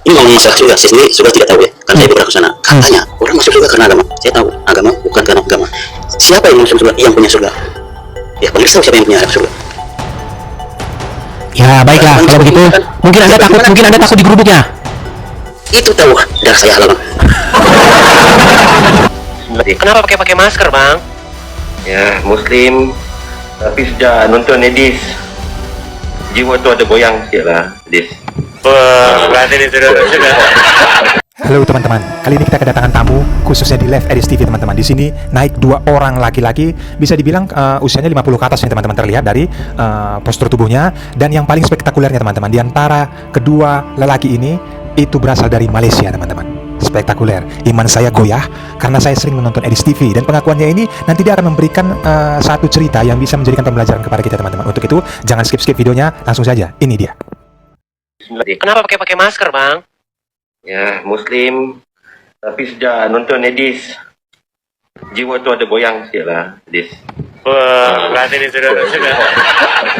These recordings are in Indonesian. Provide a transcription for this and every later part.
Ini mengenai masalah surga, saya sendiri sudah tidak tahu ya. Kan saya pernah ke sana. Katanya orang masuk surga karena agama. Saya tahu agama bukan karena agama. Siapa yang masuk surga? Yang punya surga. Ya, paling tahu siapa yang punya surga. Ya baiklah, kalau begitu mungkin anda takut digeruduk ya. Itu tahu darah saya halal, Bang. Kenapa pakai masker, Bang? Ya, Muslim. Tapi sejak nonton Edis, jiwa tu ada goyang sikit lah, Edis. Berarti sudah. Halo teman-teman, kali ini kita kedatangan tamu khususnya di Live Edis TV teman-teman. Di sini naik 2 orang laki-laki, bisa dibilang usianya 50 ke atas nih teman-teman, terlihat dari postur tubuhnya. Dan yang paling spektakulernya teman-teman, di antara kedua lelaki ini itu berasal dari Malaysia teman-teman. Spektakuler, iman saya goyah karena saya sering menonton Edis TV, dan pengakuannya ini nanti dia akan memberikan satu cerita yang bisa menjadikan pembelajaran kepada kita teman-teman. Untuk itu jangan skip videonya, langsung saja, ini dia. Kenapa pakai masker, Bang? Ya, Muslim. Tapi sejak nonton Edis, jiwa tu ada goyang sikit lah, Edis. Berarti sudah.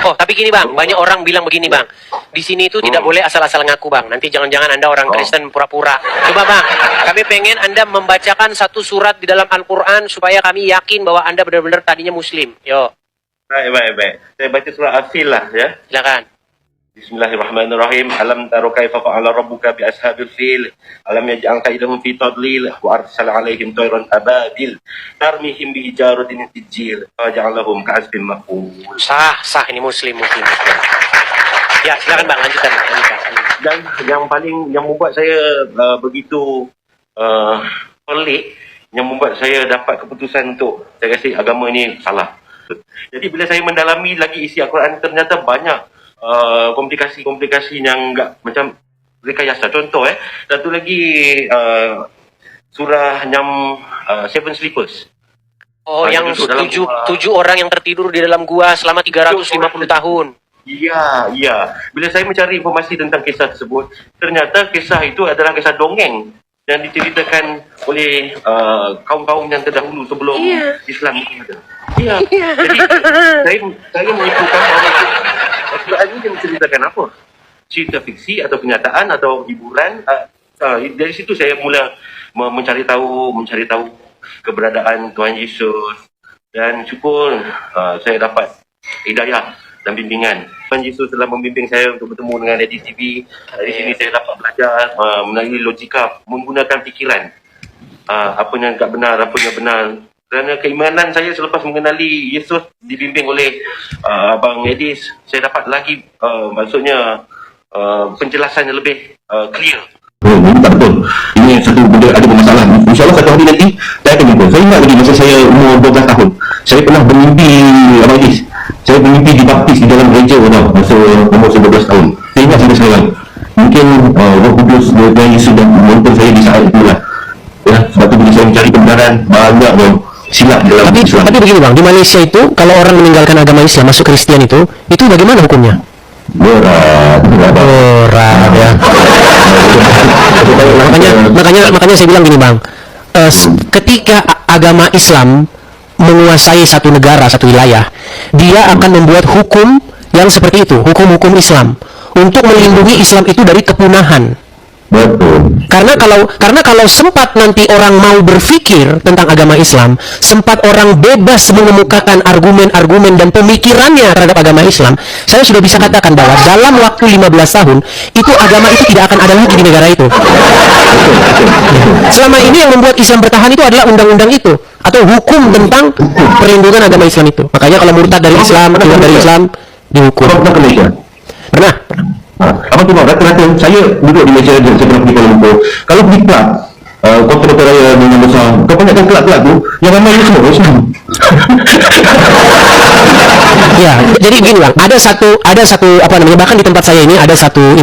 Oh, tapi gini, Bang, banyak orang bilang begini, Bang. Di sini itu tidak boleh asal-asal ngaku, Bang. Nanti jangan-jangan Anda orang Kristen pura-pura. Coba, Bang, kami pengen Anda membacakan satu surat di dalam Al-Quran supaya kami yakin bahwa Anda benar-benar tadinya Muslim. Yo. Baik. Saya baca surah Al-Fil lah, ya. Silakan. Bismillahirrahmanirrahim. Alam taro kaifa fa'ala rabbuka bi ashabil fil. Alam yaj'al kaidahum fi tadlil wa arsala 'alaihim tayran ababil tarmihim bi hijaratin min sijil wa ja'alahum ka'asfin ma'kul. Sah ini Muslim. Ya, silakan, Bang, lanjutkan. Dan yang membuat saya begitu pelik, yang membuat saya dapat keputusan untuk saya rasa agama ini salah. Jadi bila saya mendalami lagi isi Al-Quran, ternyata banyak komplikasi yang enggak macam rekayasa. Contoh satu lagi surah yang Seven Sleepers. Oh, yang 7 orang yang tertidur di dalam gua selama 350 tahun. Iya. Bila saya mencari informasi tentang kisah tersebut, ternyata kisah itu adalah kisah dongeng yang diceritakan oleh kaum-kaum yang terdahulu sebelum Islam itu ada. Iya. Jadi saya menyimpulkan bahawa Al-Quran ini menceritakan apa? Cerita fiksi atau kenyataan atau hiburan? Dari situ saya mula mencari tahu keberadaan Tuhan Yesus, dan syukur saya dapat hidayah dan bimbingan. Tuhan Yesus telah membimbing saya untuk bertemu dengan Edis TV. Dari sini saya dapat belajar melalui logika, menggunakan fikiran. Apa yang tak benar, apa yang benar. Kerana keimanan saya selepas mengenali Yesus dibimbing oleh Abang Edis, saya dapat lagi penjelasan yang lebih clear. Tak betul. Ini satu benda ada bermasalah. InsyaAllah satu hari nanti saya akan jumpa. Saya ingat lagi masa saya umur 12 tahun, saya pernah bermimpi Abang Edis. Saya bermimpi dibaptis di dalam gereja masa umur 12 tahun. Saya ingat sampai sekarang. Mungkin Roh Kudus dan Yesus sudah menuntun saya di saat itulah. Ya, sebab tu bila saya mencari kebenaran, banyak silap di dalam Islam. Tapi begini, Bang, di Malaysia itu kalau orang meninggalkan agama Islam masuk Kristen itu bagaimana hukumnya? Berat ya. Makanya saya bilang gini, Bang, ketika agama Islam menguasai satu negara, satu wilayah, dia akan membuat hukum yang seperti itu, hukum-hukum Islam, untuk melindungi Islam itu dari kepunahan. Betul. Karena kalau sempat nanti orang mau berpikir tentang agama Islam, sempat orang bebas mengemukakan argumen-argumen dan pemikirannya terhadap agama Islam, saya sudah bisa katakan bahwa dalam waktu 15 tahun itu agama itu tidak akan ada lagi di negara itu. Selama ini yang membuat Islam bertahan itu adalah undang-undang itu atau hukum tentang perlindungan agama Islam itu. Makanya kalau murtad dari Islam, keluar dari Islam, dihukum. Pernah? Apa tu bang, rata-rata saya duduk di Malaysia dan saya pernah pergi Kuala Lumpur. Kalau pergi kelab kota-kota raya dengan besar, kebanyakan kelab-kelab tu yang ramai itu semua Islam. Ya, jadi begini, Bang, ada satu bahkan di tempat saya ini ada satu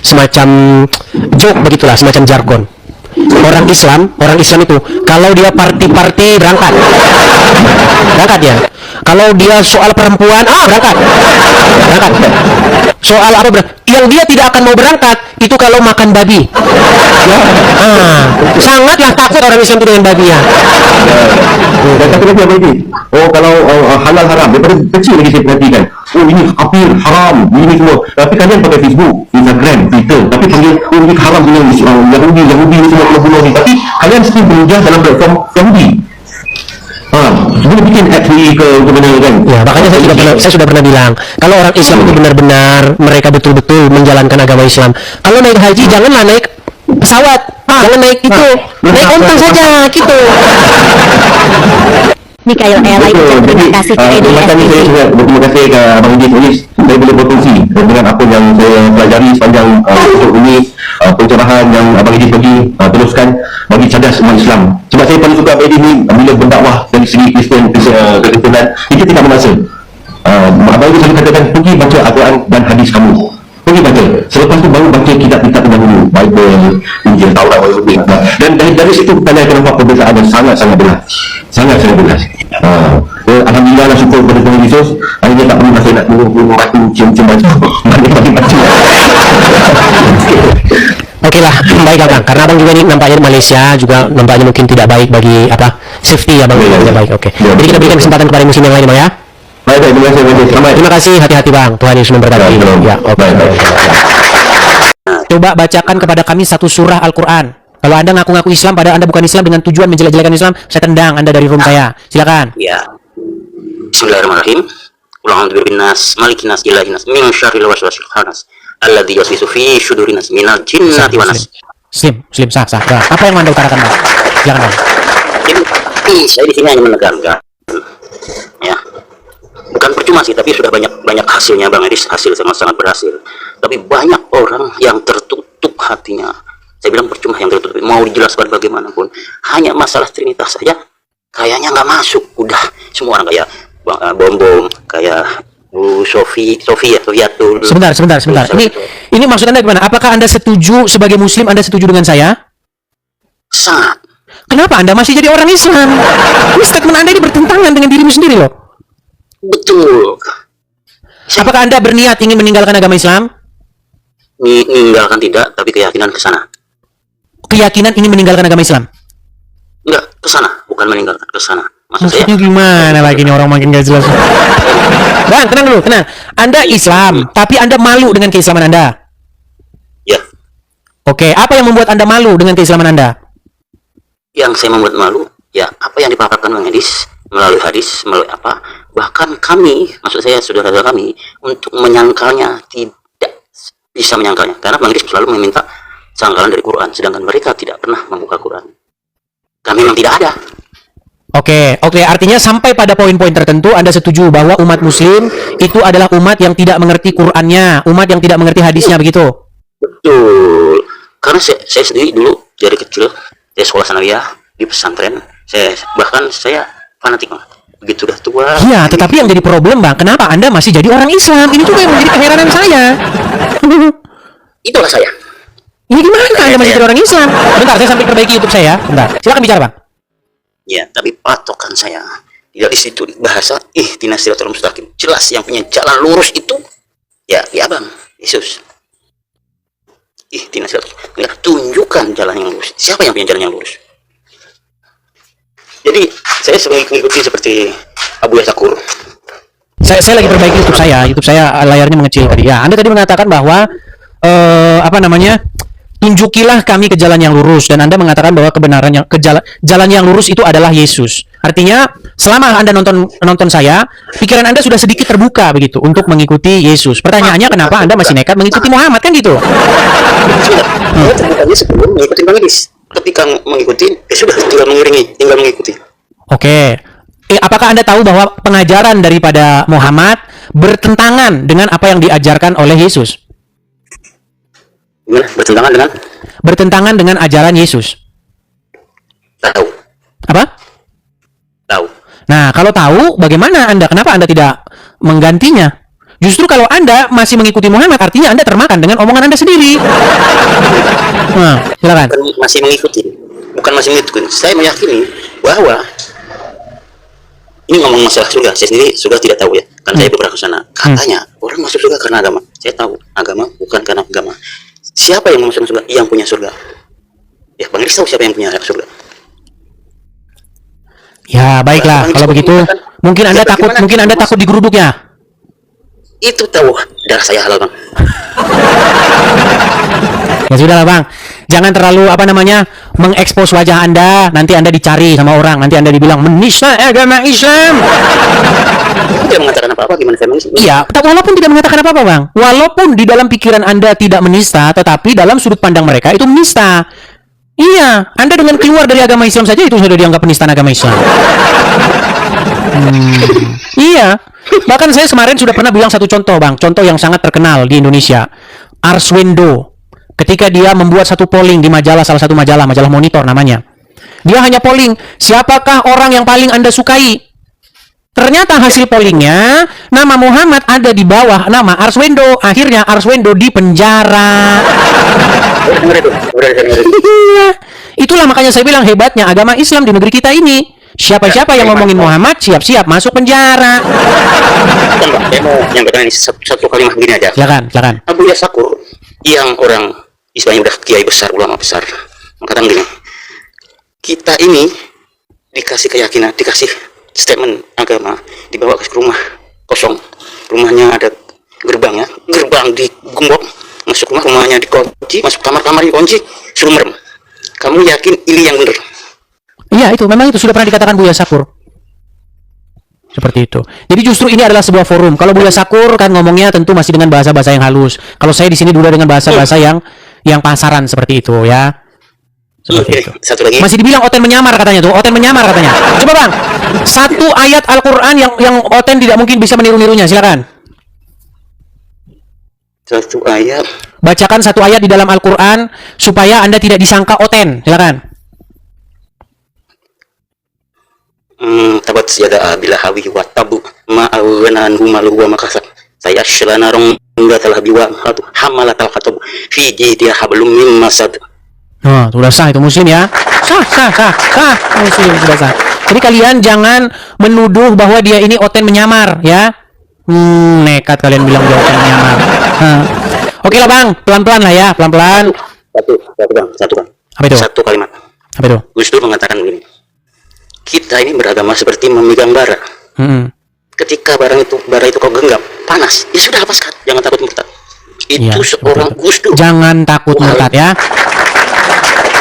semacam joke begitulah, semacam jargon. Orang Islam itu kalau dia party berangkat ya. Kalau dia soal perempuan, berangkat. Soal apa yang dia tidak akan mau berangkat itu kalau makan babi. Sangatlah takut orang Islam itu dengan babi ya. Dan satu lagi apa lagi? Kalau halal haram, daripada kecil lagi saya perhatikan. oh ini kafir, haram, ini semua. Tapi kalian pakai Facebook, Instagram, Twitter, tapi panggil oh ini haram, ini Yahudi ini semua kena bunuh ni. Tapi kalian still berhujah dalam platform Yahudi. Boleh bikin ad free ke mana kan? Ya, makanya saya sudah pernah bilang, kalau orang Islam itu benar-benar mereka betul-betul menjalankan agama Islam. Kalau naik haji janganlah naik pesawat, jangan naik itu, naik onta saja gitu. Mikael Ella itu terima kasih ke Macam ni saya juga berterima kasih ke Abang Idris Ulis. Saya boleh berkongsi dengan apa yang saya pelajari sepanjang episod ini, pencerahan yang Abang Idris bagi, teruskan bagi cadas umat Islam. Sebab saya paling suka Abang Idris ni bila berdakwah dari segi Kristianan, kita tidak merasa. Abang Idris selalu katakan, pergi baca Al-Quran dan hadis kamu. Pergi baca. Selepas tu baru baca kitab-kitab terdahulu, Bible, Injil, Taurat, dan dari situ kita akan nampak perbezaan yang sangat-sangat jelas. Sangat-sangat jelas. Alhamdulillah lah, syukur kepada Tuhan Yesus. Akhirnya tak perlu rasa nak tunggu batu, cium-cium batu. Mati-mati. Oke lah, baiklah bang. Karena abang juga ini nampaknya di Malaysia juga nampaknya mungkin tidak baik bagi safety ya bang. Tidak baik. Oke. Jadi kita berikan kesempatan kepada muslim yang lain bang ya. Baik, terima kasih. Selamat. Terima kasih, hati-hati bang. Tuhan Yesus memberkati. Ya, oke. Coba bacakan kepada kami satu surah Al-Quran. Kalau Anda ngaku-ngaku Islam, padahal Anda bukan Islam dengan tujuan menjelek-jelekan Islam, saya tendang Anda dari room saya. Silakan. Ya. Bismillahirrahmanirrahim. Ulangan binas, malikinas, ilahinas, min syarril waswasil khannas, alladzi yuwaswisu fi syudurinas minal jinnati wan nas. Muslim, sah. Apa yang Anda utarakan bang? Silakan bang. Jadi, saya di sini hanya menekankan, ya, bukan percuma sih, tapi sudah banyak hasilnya bang Edis, hasil sangat berhasil. Tapi banyak orang yang tertutup hatinya. Saya bilang percuma yang tertutup, mau dijelaskan bagaimanapun, hanya masalah Trinitas saja kayaknya nggak masuk. Udah semua orang kayak Bom, kayak Bu Sofiatul. Sebentar. Ini maksud Anda gimana? Apakah Anda setuju sebagai Muslim? Anda setuju dengan saya? Sangat. Kenapa Anda masih jadi orang Islam? Ini statement Anda ini bertentangan dengan dirimu sendiri loh. Betul. Apakah Anda berniat ingin meninggalkan agama Islam? Meninggalkan tidak, tapi keyakinan ke sana. Keyakinan ingin meninggalkan agama Islam? Enggak, ke sana, bukan meninggalkan, ke sana. Maksudnya gimana lagi nih, orang makin gak jelas. Bang, tenang dulu, tenang. Anda Islam, tapi Anda malu dengan keislaman Anda. Ya. Oke, apa yang membuat Anda malu dengan keislaman Anda? Yang saya membuat malu, ya apa yang dipaparkan Bang Edis, melalui hadis, melalui apa, bahkan kami, maksud saya saudara-saudara kami, untuk menyangkalnya tidak bisa menyangkalnya, karena Bang Edis selalu meminta sangkalan dari Quran, sedangkan mereka tidak pernah membuka Quran. Kami memang tidak ada. Oke, artinya sampai pada poin-poin tertentu Anda setuju bahwa umat Muslim itu adalah umat yang tidak mengerti Qurannya, umat yang tidak mengerti hadisnya, begitu? Betul. Karena saya sendiri dulu dari kecil, saya sekolah sanawiyah di pesantren, saya fanatik, begitu sudah tua. Iya, tetapi yang jadi problem bang, kenapa Anda masih jadi orang Islam? Ini juga yang menjadi keheranan saya. Itulah saya. Ini gimana Anda masih jadi orang Islam? Bentar, saya sampai perbaiki YouTube saya. Bentar, silakan bicara bang. Ya, tapi patokan saya tidak di situ bahasa ihdinas siratal mustaqim. Jelas yang punya jalan lurus itu ya Bang Yesus. Ihdinas siratal mustaqim. Tunjukkan jalan yang lurus. Siapa yang punya jalan yang lurus? Jadi saya mengikuti seperti Abu Yasakur. Saya lagi perbaiki YouTube saya layarnya mengecil tadi. Ya, Anda tadi mengatakan bahwa tunjukilah kami ke jalan yang lurus, dan Anda mengatakan bahwa kebenaran yang jalan yang lurus itu adalah Yesus. Artinya selama Anda nonton saya, pikiran Anda sudah sedikit terbuka begitu untuk mengikuti Yesus. Pertanyaannya, kenapa Anda masih nekat mengikuti Muhammad, kan gitu? Saya terbukanya sebelum mengikuti Bang Edis. Ketika mengikuti, sudah tinggal mengiringi, tinggal mengikuti. Oke. Apakah Anda tahu bahwa pengajaran daripada Muhammad bertentangan dengan apa yang diajarkan oleh Yesus? Gimana? Bertentangan dengan ajaran Yesus. Tahu. Apa? Tahu. Nah, kalau tahu, bagaimana Anda? Kenapa Anda tidak menggantinya? Justru kalau Anda masih mengikuti Muhammad, artinya Anda termakan dengan omongan Anda sendiri. Nah, silakan. Bukan masih mengikuti. Saya meyakini bahwa ini ngomong masalah surga. Saya sendiri sudah tidak tahu ya. Kan saya beberapa ke sana. Katanya orang masuk surga karena agama. Saya tahu agama bukan karena agama. Siapa yang masuk surga? Yang punya surga. Ya, Bang Edis tahu siapa yang punya surga. Ya, baiklah. Kalau begitu, mungkin Anda takut digeruduk ya. Itu tahu darah saya halal, Bang. Ya sudah lah Bang, jangan terlalu mengekspos wajah Anda, nanti Anda dicari sama orang, nanti Anda dibilang menista agama Islam. Itu tidak mengatakan apa-apa, gimana saya menista? Iya, walaupun tidak mengatakan apa-apa Bang, walaupun di dalam pikiran Anda tidak menista, tetapi dalam sudut pandang mereka itu menista. Iya, Anda dengan keluar dari agama Islam saja itu sudah dianggap penistaan agama Islam. Iya, bahkan saya kemarin sudah pernah bilang satu contoh Bang, contoh yang sangat terkenal di Indonesia, Arswendo. Ketika dia membuat satu polling di majalah, salah satu majalah Monitor namanya. Dia hanya polling, siapakah orang yang paling Anda sukai? Ternyata hasil pollingnya, nama Muhammad ada di bawah nama Arswendo. Akhirnya Arswendo dipenjara. Iya. Itulah makanya saya bilang hebatnya agama Islam di negeri kita ini. Siapa-siapa yang ngomongin Muhammad, siap-siap masuk penjara. Bukan, Bang. Saya mau menyampaikan ini satu kalimat begini aja. Silakan. Abuya Sakur yang orang istilahnya udah kiai besar, ulama besar, mengatakan gini, kita ini dikasih keyakinan, dikasih statement agama, dibawa ke rumah kosong, rumahnya ada gerbangnya, gerbang digembok, masuk rumahnya dikunci, masuk kamar dikunci, suruh merem. Kamu yakin ini yang benar? Iya, itu memang itu sudah pernah dikatakan Buya Sakur. Seperti itu. Jadi justru ini adalah sebuah forum. Kalau Buya Sakur kan ngomongnya tentu masih dengan bahasa-bahasa yang halus. Kalau saya di sini dulu dengan bahasa-bahasa yang pasaran seperti itu ya. Seperti itu. Satu lagi. Masih dibilang Oten menyamar katanya tuh. Oten menyamar katanya. Coba Bang, satu ayat Al-Qur'an yang Oten tidak mungkin bisa meniru-nirunya. Silakan. Satu ayat. Bacakan satu ayat di dalam Al-Qur'an supaya Anda tidak disangka Oten. Silakan. Tabat siada bila hawi wa tabu ma'awanan humalu wa makasab saya syalana rong telah biwa hatu hamalat al-khatub fi jidiha hablum mim masad. Oh, sudah sah itu muslim ya. Sah. Muslim sudah sah. Jadi kalian jangan menuduh bahwa dia ini Oten menyamar ya. Nekat kalian bilang dia Oten menyamar. Oke lah Bang, pelan-pelan lah ya, pelan-pelan. Satu bang. Apa itu? Satu kalimat. Apa itu? Gus Dur mengatakan begini. Kita ini beragama seperti memegang bara. Ketika bara itu kau genggam, panas, ya sudah lepaskan. Jangan takut murtad. Itu Ya, seorang Gus Dur. Jangan takut murtad ya.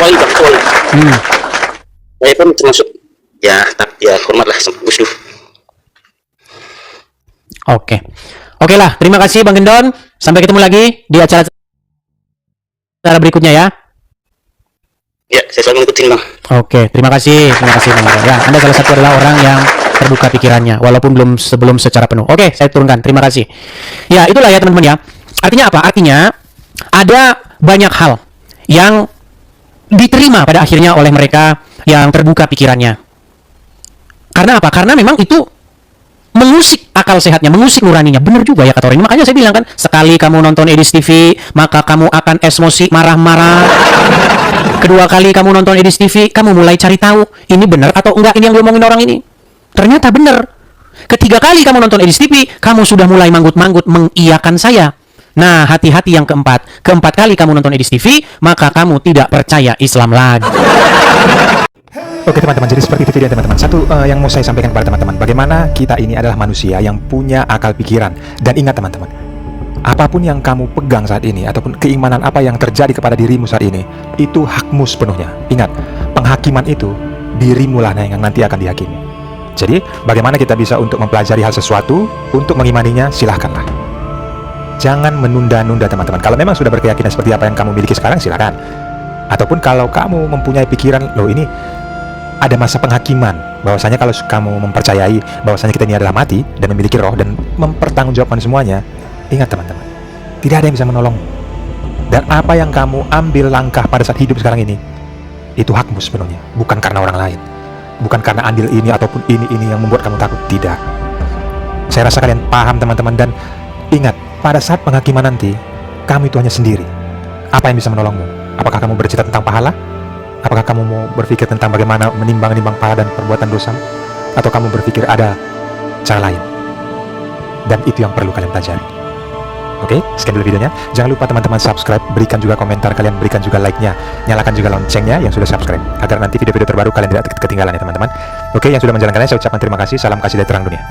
Wali bang, wali. Saya pun termasuk ya hormatlah sama Gus Dur. Oke lah, terima kasih Bang Gendon. Sampai ketemu lagi di acara berikutnya ya. Ya, saya selalu ngikutin bang. Oke, terima kasih Bang Gendon. Ya, Anda salah satu adalah orang yang terbuka pikirannya, walaupun belum secara penuh. Oke, saya turunkan. Terima kasih. Ya, itulah ya teman-teman ya. Artinya apa? Artinya ada banyak hal yang diterima pada akhirnya oleh mereka yang terbuka pikirannya. Karena apa? Karena memang itu mengusik akal sehatnya, mengusik nuraninya. Benar juga ya kata orang ini. Makanya saya bilang kan, sekali kamu nonton Edis TV, maka kamu akan emosi, marah-marah. Kedua kali kamu nonton Edis TV, kamu mulai cari tahu, ini benar atau enggak ini yang diomongin orang ini. Ternyata benar. Ketiga kali kamu nonton Edis TV, kamu sudah mulai manggut-manggut mengiyakan saya. Nah, hati-hati yang keempat. Keempat kali kamu nonton Edis TV, maka kamu tidak percaya Islam lagi. Oke teman-teman, jadi seperti itu video teman-teman. Satu yang mau saya sampaikan kepada teman-teman, bagaimana kita ini adalah manusia yang punya akal pikiran. Dan ingat teman-teman, apapun yang kamu pegang saat ini, ataupun keimanan apa yang terjadi kepada dirimu saat ini, itu hakmu sepenuhnya. Ingat, penghakiman itu dirimu lah yang nanti akan dihakimi. Jadi, bagaimana kita bisa untuk mempelajari hal sesuatu, untuk mengimaninya, silahkanlah. Jangan menunda-nunda teman-teman. Kalau memang sudah berkeyakinan seperti apa yang kamu miliki sekarang, silakan. Ataupun kalau kamu mempunyai pikiran, loh ini ada masa penghakiman, bahwasanya kalau kamu mempercayai bahwasanya kita ini adalah mati dan memiliki roh dan mempertanggungjawabkan semuanya, ingat teman-teman, tidak ada yang bisa menolongmu. Dan apa yang kamu ambil langkah pada saat hidup sekarang ini, itu hakmu sepenuhnya, bukan karena orang lain, bukan karena andil ini ataupun ini yang membuat kamu takut. Tidak. Saya rasa kalian paham teman-teman. Dan ingat, pada saat penghakiman nanti, kamu itu hanya sendiri. Apa yang bisa menolongmu? Apakah kamu bercerita tentang pahala? Apakah kamu mau berpikir tentang bagaimana menimbang-nimbang pahala dan perbuatan dosa? Atau kamu berpikir ada cara lain? Dan itu yang perlu kalian pelajari. Oke, sekian dulu videonya. Jangan lupa teman-teman subscribe, berikan juga komentar kalian, berikan juga like-nya, nyalakan juga loncengnya yang sudah subscribe, agar nanti video-video terbaru kalian tidak ketinggalan ya teman-teman. Oke, yang sudah menjalankannya saya ucapkan terima kasih. Salam kasih dari terang dunia.